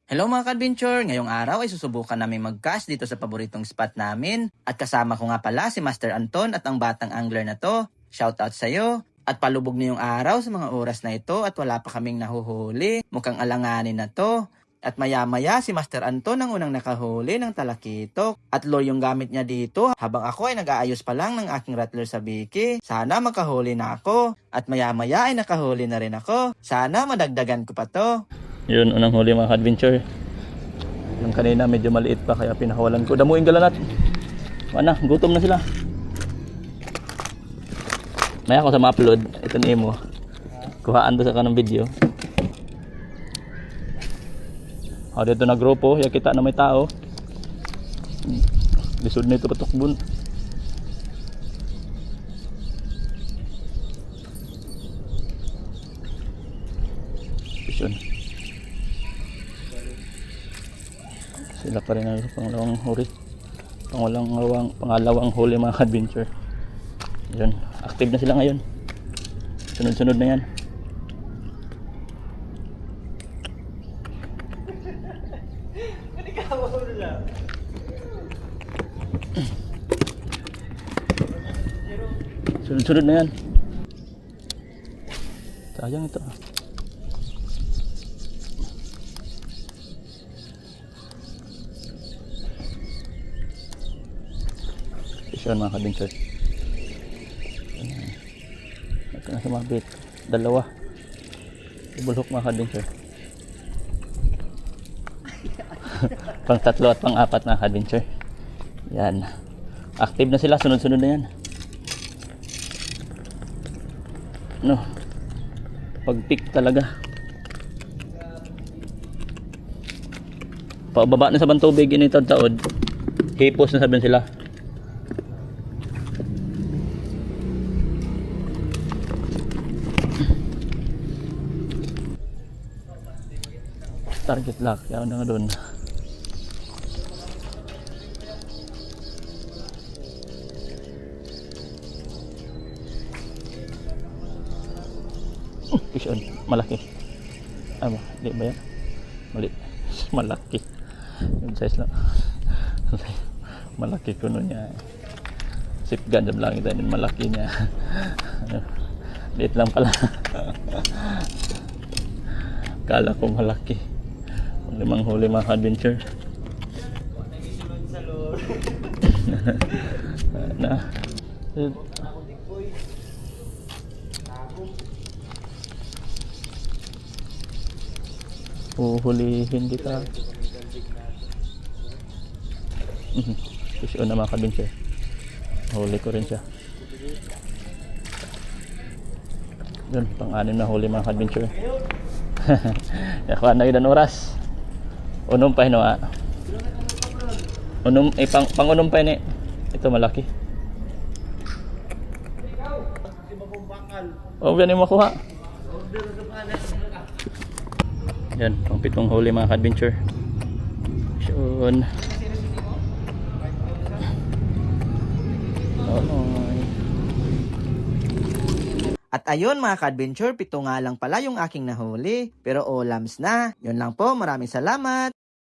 Hello mga ka-adventure! Ngayong araw ay susubukan namin mag-cast dito sa paboritong spot namin. At kasama ko nga pala si Master Anton at ang batang angler na to. Shoutout sa'yo! At palubog na yung araw sa mga oras na ito at wala pa kaming nahuhuli. Mukhang alanganin na to. At maya-maya si Master Anton ang unang nakahuli ng talakitok. At lure yung gamit niya dito habang ako ay nag-aayos pa lang ng aking rattler sa biki. Sana makahuli na ako. At maya-maya ay nakahuli na rin ako. Sana madagdagan ko pa to. Yun, unang huli mga adventure. Yung kanina medyo maliit pa kaya pinakawalan ko. Damuin galanat. Mana, gutom na sila. Maya ako sa ma-upload. Ito ni Emo. Kuhaan doon sa kanang video. O, dito na grupo. Ya kita na may tao. Lisod na ito patukbon. Yun. Sila pa rin ang pangalawang huli. Pangalawang huli mga adventure. Yun, active na sila ngayon. Sunod-sunod na yan. Sunod-sunod na yan. Sayang ito. Yun mga ka-adventure. Ito na sumabit. Dalawa. Ibulhok mga ka-adventure. Pang tatlo at pang apat na ka-adventure. Yan. Active na sila. Sunod-sunod na yan. No. Pag-pick talaga. Pababa na sa bantubig ini taod. Hipos na sabihin sila. Target lock, yan na nga doon. Fish on, malaki. Ano, di ba yan? Mali, malaki. Yung size lang. Malaki kuno niya. Sip gun, lang kita din malaki niya. Liit lang pala. Kala ko malaki. Limang huli mga adventure. Na. Huhulihin kita. Fish on na mga adventure. Huli ko rin siya. Yun, pang-anim na huli mga adventure. Yakuha na yun ang oras. Unom pa hino ah. Unom pang-unom pa ni. Ito malaki. Oh, yan yung makuha. Yan, pang pitong huli mga adventure. Yun. At ayun mga ka-adventure, 7 nga lang pala yung aking nahuli. Pero olams na. Yun lang po, maraming salamat.